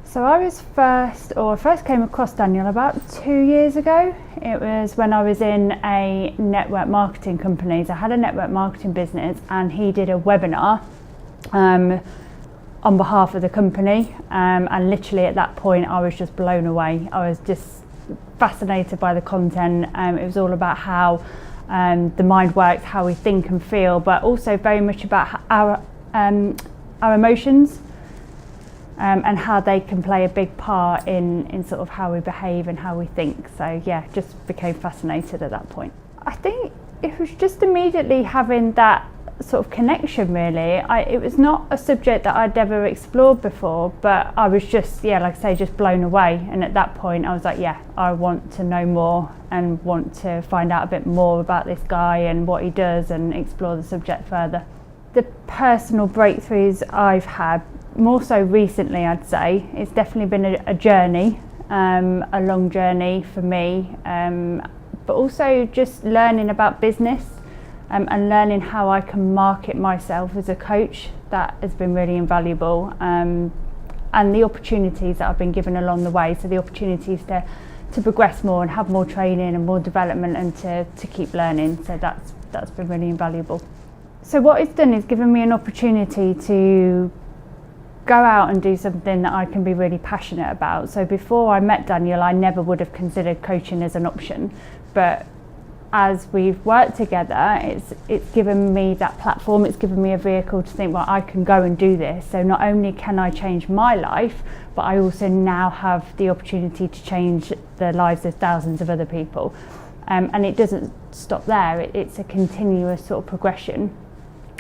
So I first came across Daniel about 2 years ago. It was when I was in a network marketing company. So I had a network marketing business, and he did a webinar on behalf of the company. And literally at that point, I was just blown away. I was just fascinated by the content. It was all about how the mind works, how we think and feel, but also very much about our emotions. And how they can play a big part in sort of how we behave and how we think. So yeah, just became fascinated at that point. I think it was just immediately having that sort of connection really. It was not a subject that I'd ever explored before, but I was just, like I say, just blown away. And at that point I was like, I want to know more and want to find out a bit more about this guy and what he does and explore the subject further. The personal breakthroughs I've had, more so recently I'd say, it's definitely been a journey, a long journey for me, but also just learning about business and learning how I can market myself as a coach. That has been really invaluable, and the opportunities that I've been given along the way, so the opportunities to progress more and have more training and more development and to keep learning, so that's been really invaluable. So what it's done is given me an opportunity to go out and do something that I can be really passionate about. So before I met Daniel, I never would have considered coaching as an option, but as we've worked together, it's given me that platform, it's given me a vehicle to think, well, I can go and do this. So not only can I change my life, but I also now have the opportunity to change the lives of thousands of other people. And it doesn't stop there, it's a continuous sort of progression.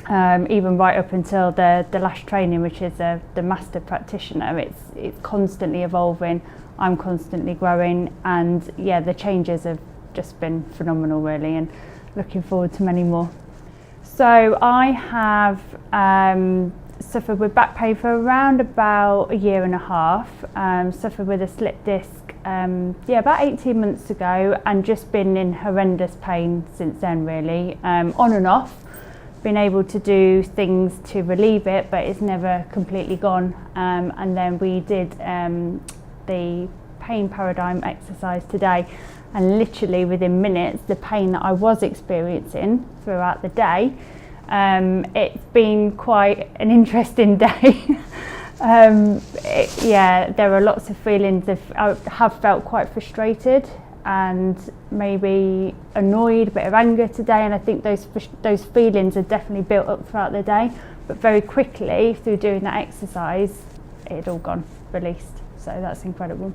Even right up until the last training, which is the master practitioner, it's constantly evolving. I'm constantly growing, and the changes have just been phenomenal really, and looking forward to many more. So I have suffered with back pain for around about a year and a half, suffered with a slip disc about 18 months ago, and just been in horrendous pain since then really, on and off. Been able to do things to relieve it, but it's never completely gone. And then we did the pain paradigm exercise today, and literally within minutes, the pain that I was experiencing throughout the day, it's been quite an interesting day. There are lots of feelings I have felt quite frustrated and maybe annoyed, a bit of anger today, and I think those feelings are definitely built up throughout the day, but very quickly through doing that exercise it had all gone, released, so that's incredible.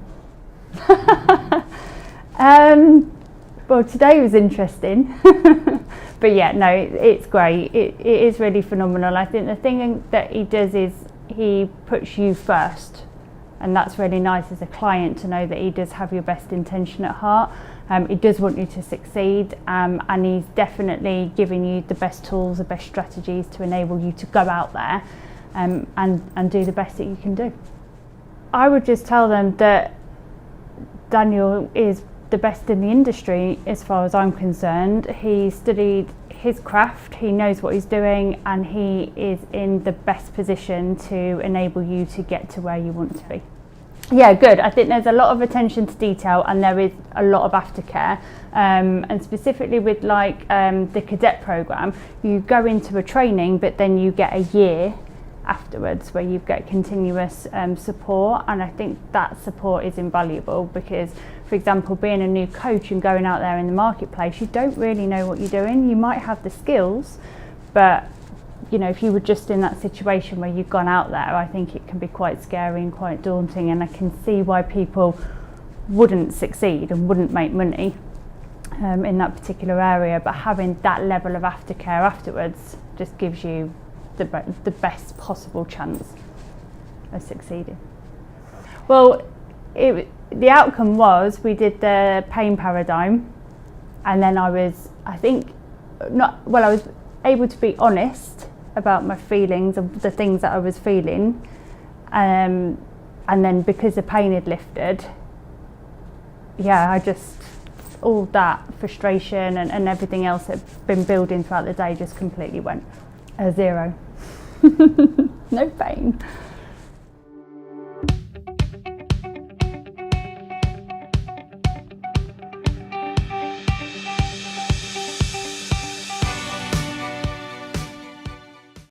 Well, today was interesting. But it's great, it is really phenomenal. I think the thing that he does is he puts you first, and that's really nice as a client to know that he does have your best intention at heart. He does want you to succeed, and he's definitely giving you the best tools, the best strategies to enable you to go out there and do the best that you can do. I would just tell them that Daniel is the best in the industry as far as I'm concerned. He studied his craft, he knows what he's doing, and he is in the best position to enable you to get to where you want to be. Yeah, good. I think there's a lot of attention to detail, and there is a lot of aftercare, and specifically with the cadet program, you go into a training, but then you get a year afterwards where you get continuous support, and I think that support is invaluable because, for example, being a new coach and going out there in the marketplace, you don't really know what you're doing. You might have the skills, but if you were just in that situation where you've gone out there, I think it can be quite scary and quite daunting, and I can see why people wouldn't succeed and wouldn't make money in that particular area. But having that level of aftercare afterwards just gives you the best possible chance of succeeding. Well, the outcome was we did the pain paradigm, and then I was able to be honest about my feelings and the things that I was feeling, and then because the pain had lifted, all that frustration and everything else that had been building throughout the day just completely went zero. No pain.